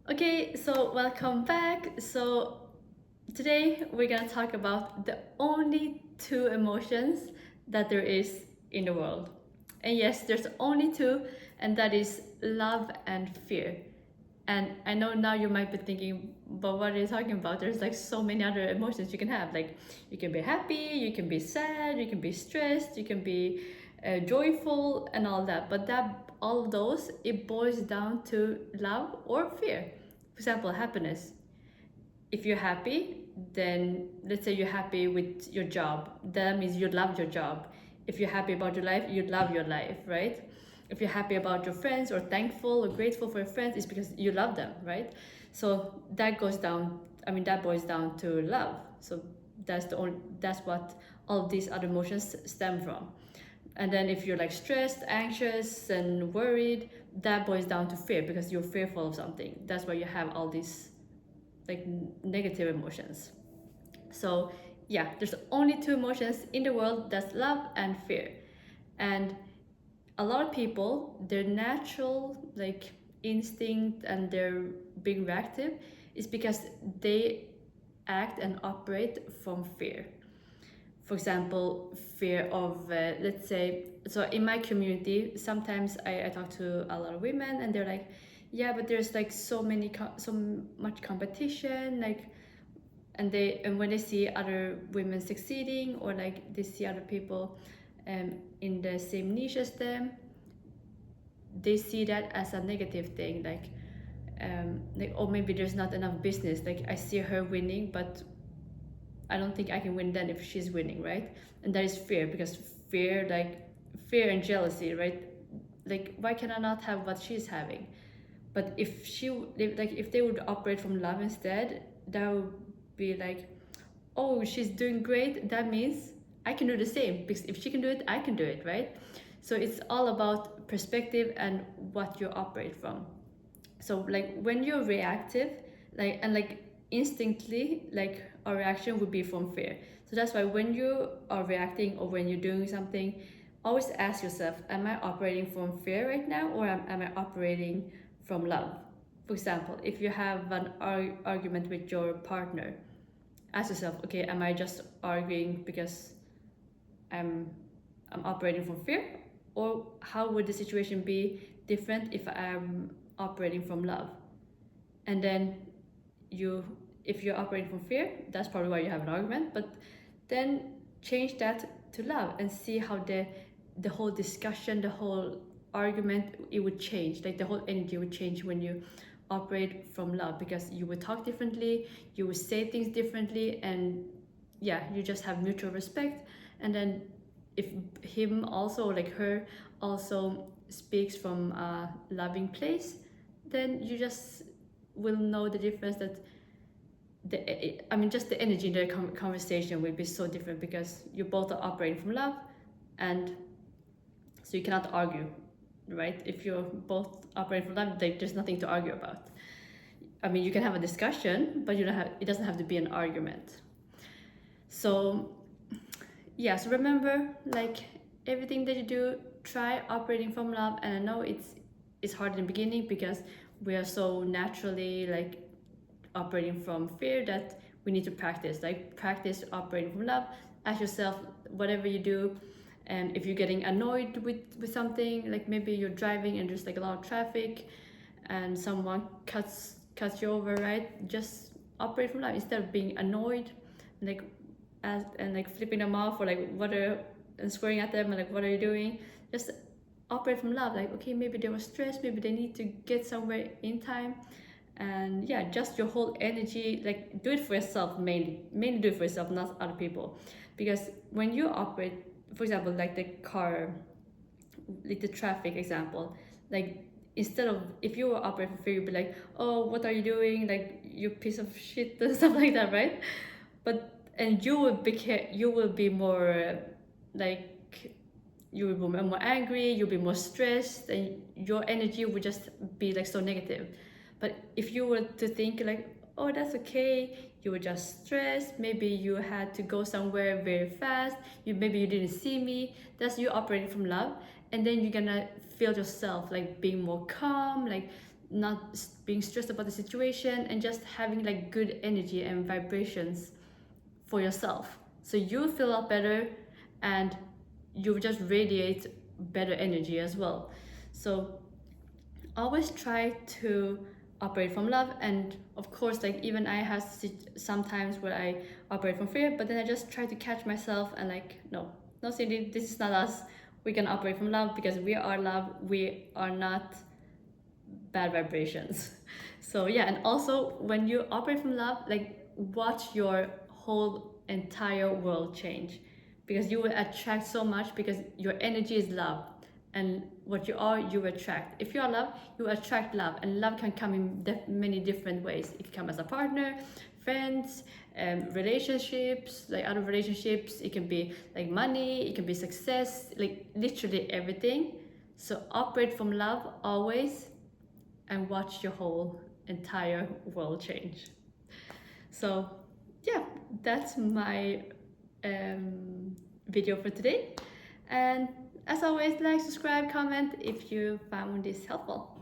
Okay, so welcome back. So today we're gonna talk about the only two emotions that there is in the world. And yes, there's only two, and that is love and fear. And I know now you might be thinking, but what are you talking about? There's like so many other emotions you can have. Like you can be happy, you can be sad, you can be stressed, you can be joyful, and all that. But that all of those it boils down to love or fear. For example, happiness. If you're happy, then let's say you're happy with your job, that means you love your job. If you're happy about your life, you love your life, right? If you're happy about your friends or thankful or grateful for your friends, it's because you love them, right? So that goes down, that boils down to love. So that's what all of these other emotions stem from. And then if you're like stressed, anxious, and worried, that boils down to fear because you're fearful of something. That's why you have all these like negative emotions. So yeah, there's only two emotions in the world, that's love and fear. And a lot of people, their natural like instinct and their being reactive is because they act and operate from fear. For example, fear of let's say, so in my community sometimes I talk to a lot of women and they're like, yeah, but there's like so much competition, like, and when they see other women succeeding, or like they see other people in the same niche as them, they see that as a negative thing, like, oh, maybe there's not enough business, like I see her winning, but I don't think I can win then if she's winning, right? And that is fear, because fear and jealousy, right? Like, why can I not have what she's having? But if they would operate from love instead, that would be like, oh, she's doing great, that means I can do the same, because if she can do it, I can do it, right? So it's all about perspective and what you operate from. So like when you're reactive, like instinctively, like our reaction would be from fear. So that's why when you are reacting or when you're doing something, always ask yourself, am I operating from fear right now, or am I operating from love? For example, if you have an argument with your partner, ask yourself, okay, am I just arguing because I'm I'm operating from fear, or how would the situation be different if I'm operating from love? And then you, if you're operating from fear, that's probably why you have an argument. But then change that to love and see how the whole discussion, the whole argument, it would change. Like the whole energy would change when you operate from love, because you would talk differently, you would say things differently, and yeah, you just have mutual respect. And then if him also, like her also, speaks from a loving place, then you just will know the difference, that just the energy in the conversation will be so different, because you both are operating from love. And so you cannot argue, right? If you're both operating from love, there's nothing to argue about. You can have a discussion, but it doesn't have to be an argument. So yeah, so remember, like, everything that you do, try operating from love. And I know it's hard in the beginning, because we are so naturally like operating from fear, that we need to practice operating from love. Ask yourself, whatever you do, and if you're getting annoyed with something, like maybe you're driving and there's like a lot of traffic and someone cuts you over, right? Just operate from love instead of being annoyed, like, and like flipping them off, or like and swearing at them and like, what are you doing? Just operate from love, like, okay, maybe they were stressed, maybe they need to get somewhere in time. And yeah, just your whole energy, like, do it for yourself, mainly do it for yourself, not other people. Because when you operate, for example, like the car, like the traffic example, like, instead of, if you were operating for fear, you'd be like, oh, what are you doing, like, you piece of shit, and stuff like that, right? But and you will be more like, you will be more angry, you'll be more stressed, and your energy would just be like so negative. But if you were to think like, oh, that's okay, you were just stressed, maybe you had to go somewhere very fast, maybe you didn't see me, that's you operating from love. And then you're gonna feel yourself like being more calm, like not being stressed about the situation, and just having like good energy and vibrations for yourself. So you feel a lot better, and you just radiate better energy as well. So always try to operate from love. And of course, like even I have sometimes where I operate from fear, but then I just try to catch myself and like, no, no, Cindy, this is not us. We can operate from love because we are love. We are not bad vibrations. So yeah, and also when you operate from love, like watch your whole entire world change, because you will attract so much, because your energy is love, and what you are, you attract. If you are love, you attract love, and love can come in many different ways. It can come as a partner, friends, relationships, like other relationships. It can be like money, it can be success, like literally everything. So operate from love always, and watch your whole entire world change. So yeah, that's my video for today. And as always, like, subscribe, comment if you found this helpful.